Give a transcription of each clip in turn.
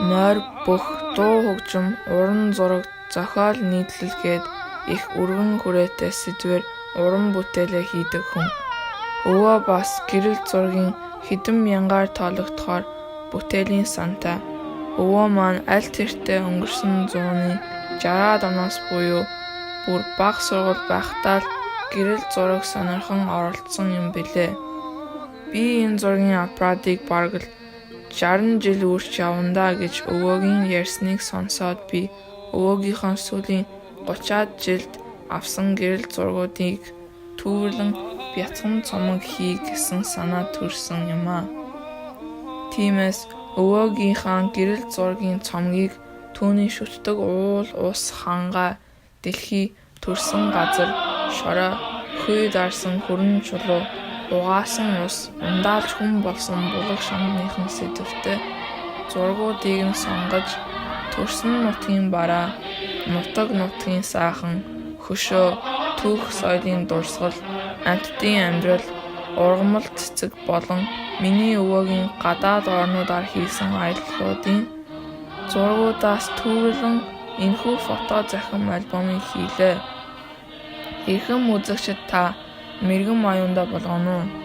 морь бүх дуу хөгжим, уран зураг, зохиол нийтлэлгээд их өргөн хүрээтэй сэдвээр уран бүтээлээ хийдэг хүн. Өвөө бас гэрэл зургийн хэдэн мянгаар тоологдохоор бүтээлийн сантай. Өвөө маань аль тэртээ өнгөрсөн 160-аад оноос буюу бүр бага сургууль байхдаа л гэрэл зураг сонирхон оролцсон юм билээ. Би энэ зургийн аппаратыг бараг л 60 жил үрч явандаа гэж өвөөгийн ярьсныг сонсоод би өвөөгийнхөө сүүлийн 30-аад жилд авсан гэрэл зургуудыг түүрлэн бяцхан цомог хий гэсэн санаа төрсөн юм аа. Тиймээс өвөөгийнхөө гэрэл зургийн цомгийг түүний шүтдэг уул ус хангаа дэлхий төрсөн газар шороо хүй дарсан хүрэн чулуу угаасан ус ундаалж хүн болсон булаг шамныхан сэдвтэй зургуудыг нь сонгож төрсөн нутгийн бараа, нутаг нутгийн саахан, хөшөө, түүх соёлын дурсгал, амьтдын амьдрал, ургамал цэцэг болон миний өвөөгийн гадаад орнуудаар хийсэн аяллуудын зургуудаас түүрлэн энэхүү фото захим альбомыг хийлээ. Хэрхэн үзэгчид та мэргэн аюунда болгоно уу?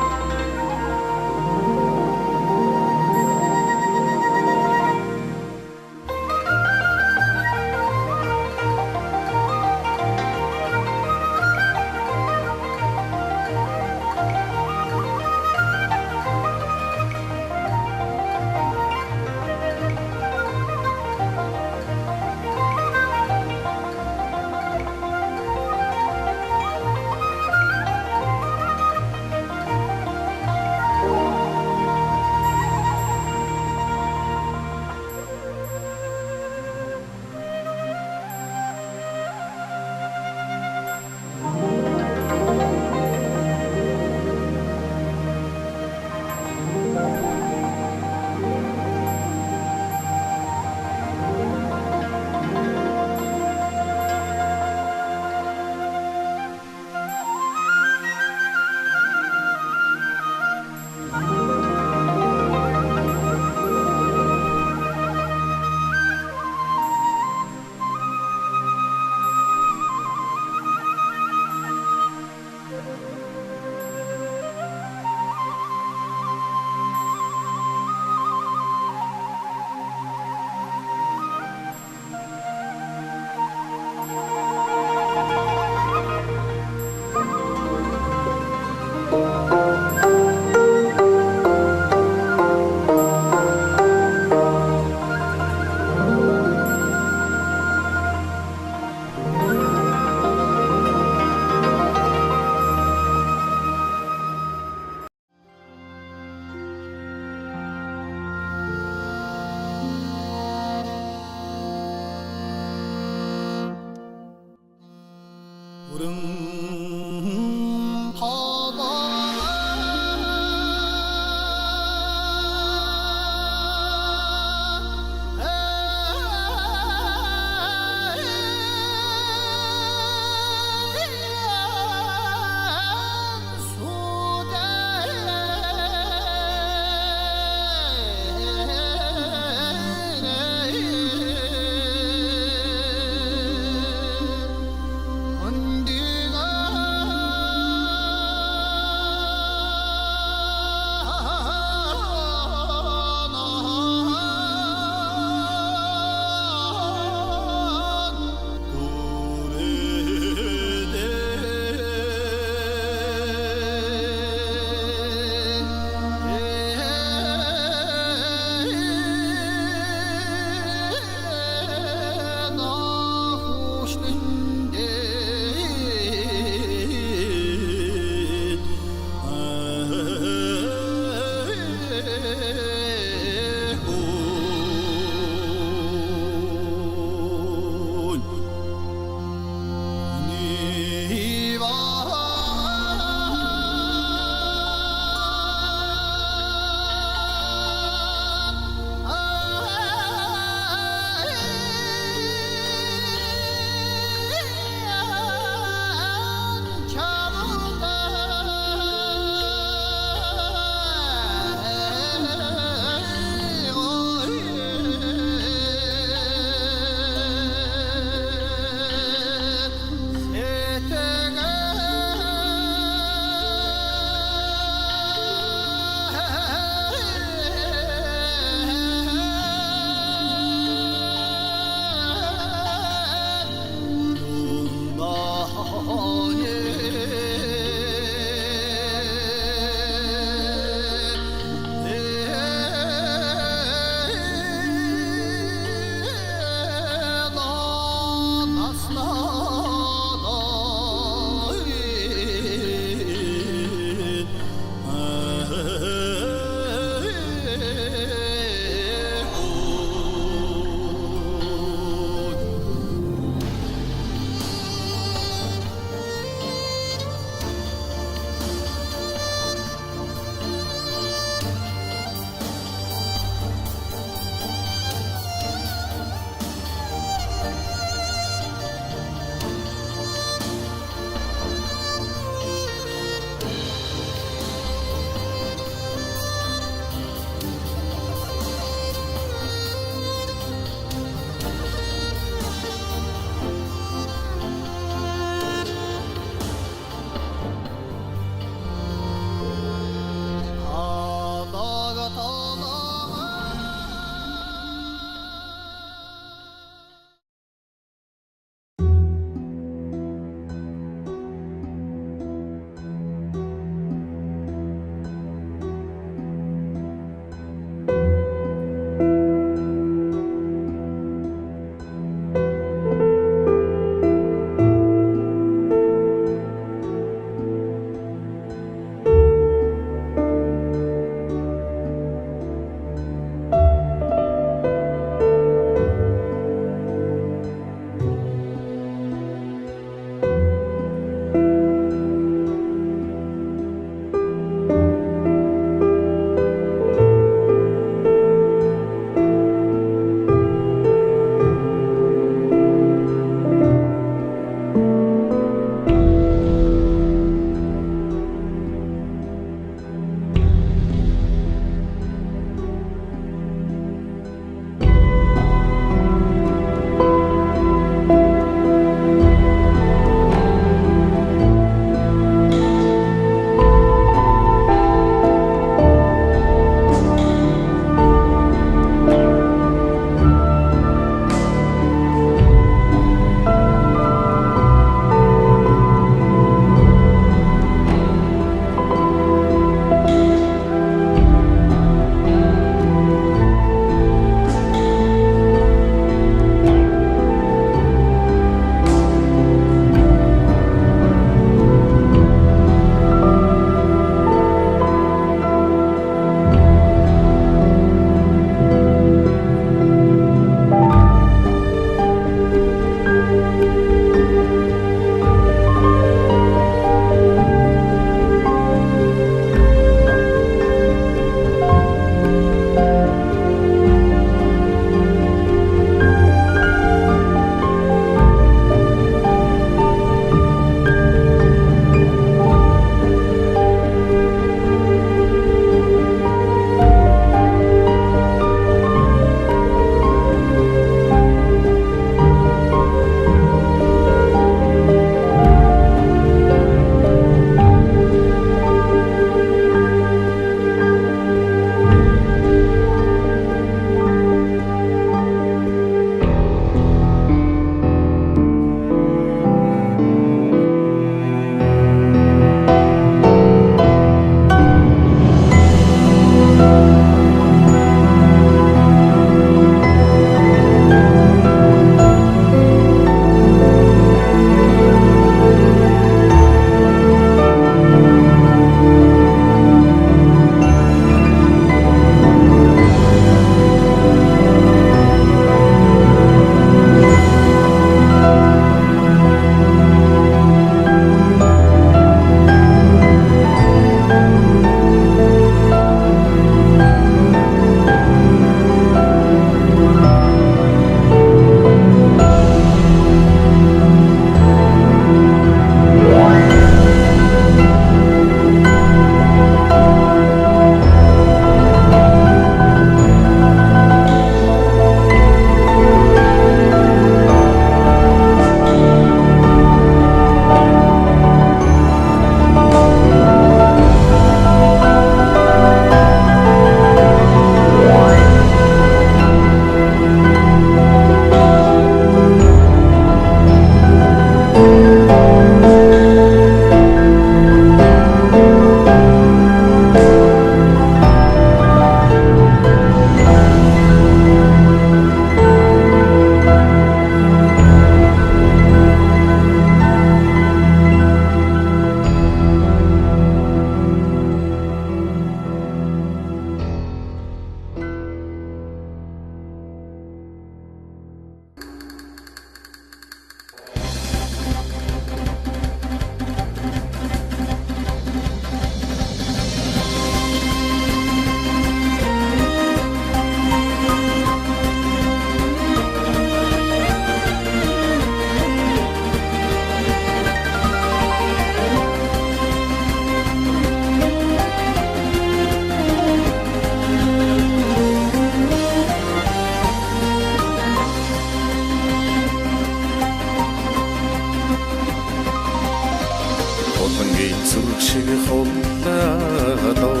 Улангийн зүрх шиг хуллаадав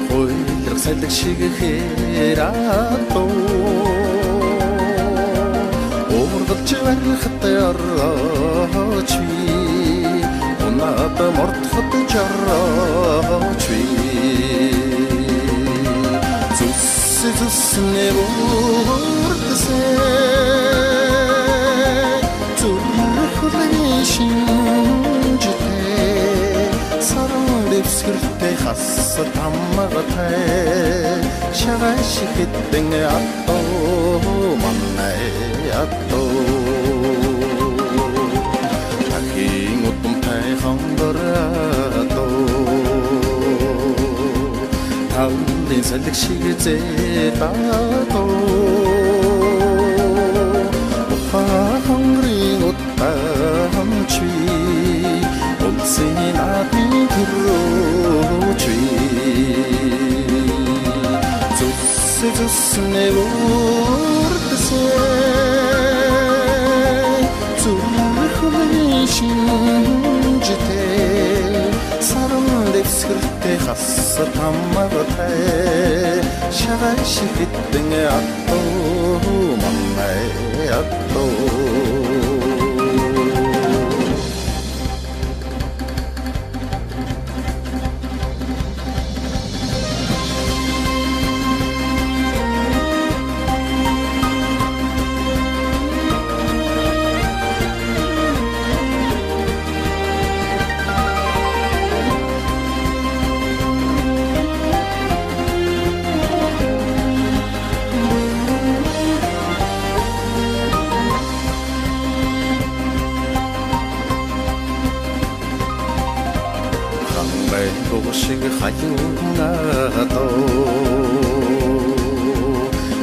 Хуйлах салхи шиг хэрадав Ургалж барихад орооч би Унаад мордоход жарооч би Зүснэ бүрдсэн Зүрхлэн шинжтэй Саран дэвсгэртэй хасса таммагатай Шагаш хэдэн атоо маннай атоо Ахин утумтай хонгоратоо Таулын салхи шиг зэдатоо Хангрын утамч би Улсын наадмын төрөөч би Зүснэ бүрдсэн Зүрхлэн шинжтэй Саран дэвсгэртэй хасса таммагатай Шагаш хэдэн атоо маннай атоо Шиг хаюунадоо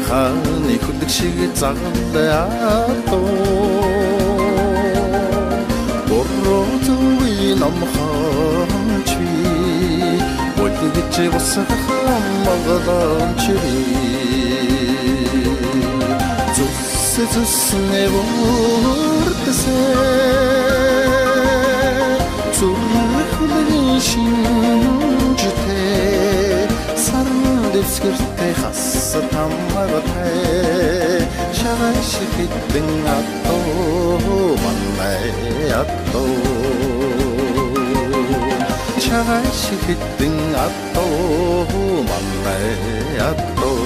хааны хүлэг шиг загалаадоо бороо зүи намхаач би болигч босах хамгаалч би зүснэ бүрдсэн зүрхлэн шинжтэй Саран дэвсгэртэй хасса таммагатай Шагаш хэдэн атоо маннай атоо Шагаш хэдэн атоо маннай атоо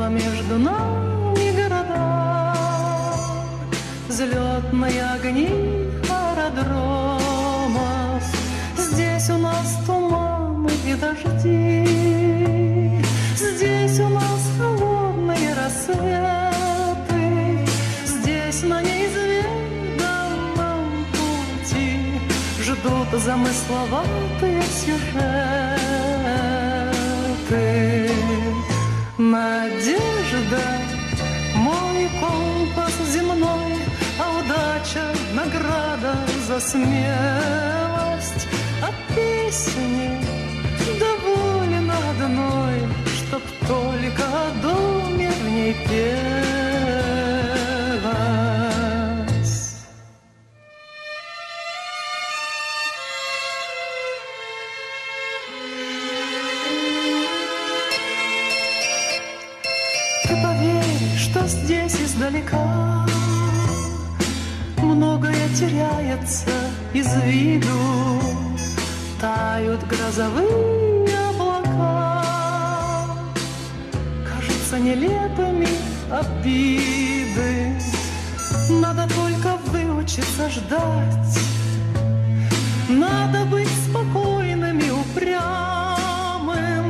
Снова между нами города, взлетные огни аэродромов. Здесь у нас туманы и дожди, здесь у нас холодные рассветы, здесь на неизведанном пути ждут замысловатые сюжеты. Надежда, мой компас земной, а удача — награда за смелость. А песни доволен одной, чтоб только о доме в ней пелось. Ты поверь, что здесь издалека многое теряется из виду, тают грозовые облака, кажутся нелепыми обиды. Надо только выучиться ждать, надо быть спокойным и упрямым,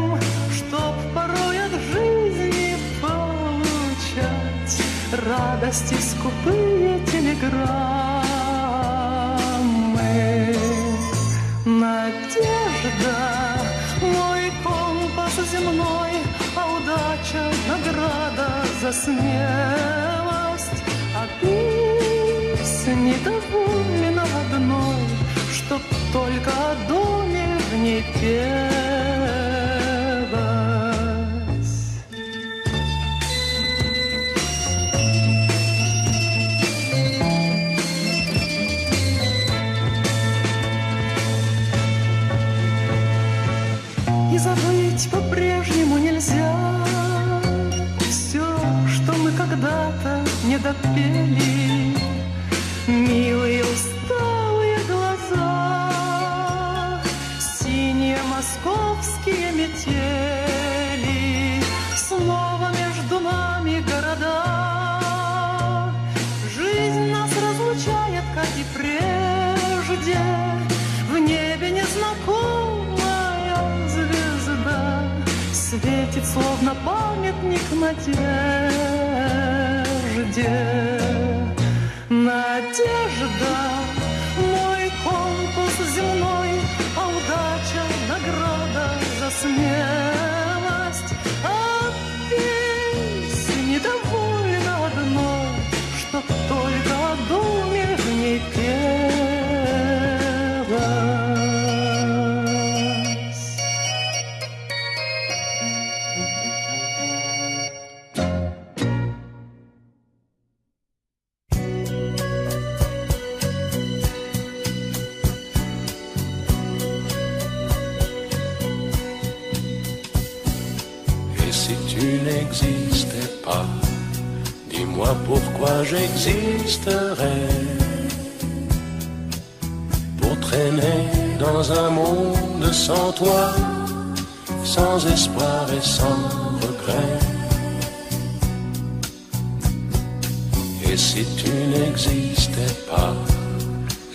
чтоб порой от жизни получать радости скупые телеграммы. Надежда, мой компас земной, а удача — награда за смелость. А песни доволен одной, чтоб только о доме в ней пелось. И забыть по-прежнему нельзя все, что мы когда-то не допели. Милые усталые глаза, синие московские метели, снова между нами города. Жизнь нас разлучает, как и прежде, в небе незнакомая звезда светит, словно памятник надежде. Надежда, мой компас земной, а удача — награда за смелость. А песни довольно одной, чтоб только о доме в ней пелось. Si tu n'existais pas, dis-moi pourquoi j'existerais. Pour traîner dans un monde sans toi, sans espoir et sans regret. Et si tu n'existais pas,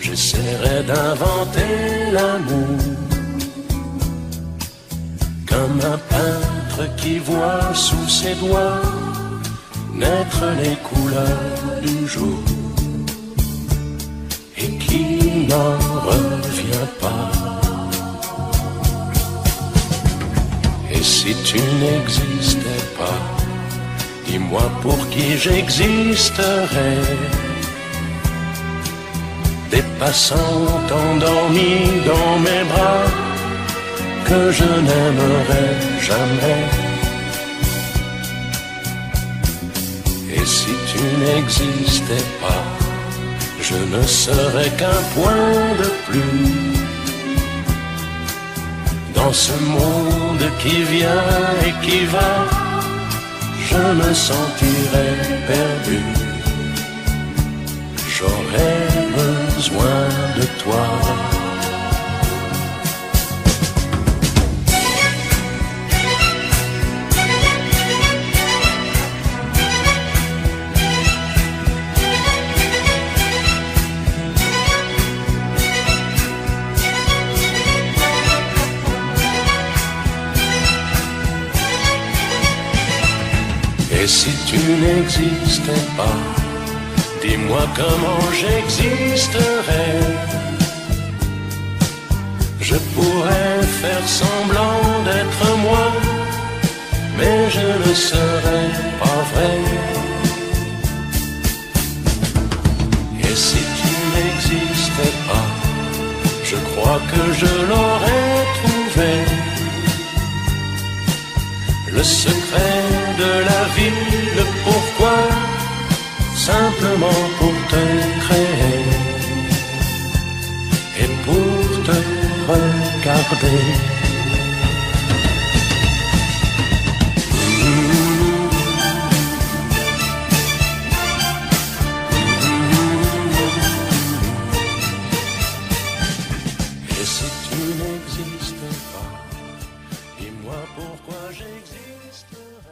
j'essaierais d'inventer l'amour, comme un peintre qui voit sous ses doigts naître les couleurs du jour et qui n'en revient pas. Et si tu n'existais pas, dis-moi pour qui j'existerais. Des passants endormis dans mes bras que je n'aimerais jamais. Et si tu n'existais pas, je ne serais qu'un point de plus dans ce monde qui vient et qui va. Je me sentirais perdu. J'aurais besoin de toi. Et si tu n'existais pas, dis-moi comment j'existerais. Je pourrais faire semblant d'être moi, mais je ne serais pas vrai. Et si tu n'existais pas, je crois que je l'aurais trouvé. Le secret de la vie, le pourquoi, simplement pour te créer et pour te regarder. Et si tu n'existes pas, dis-moi pourquoi j'existerais.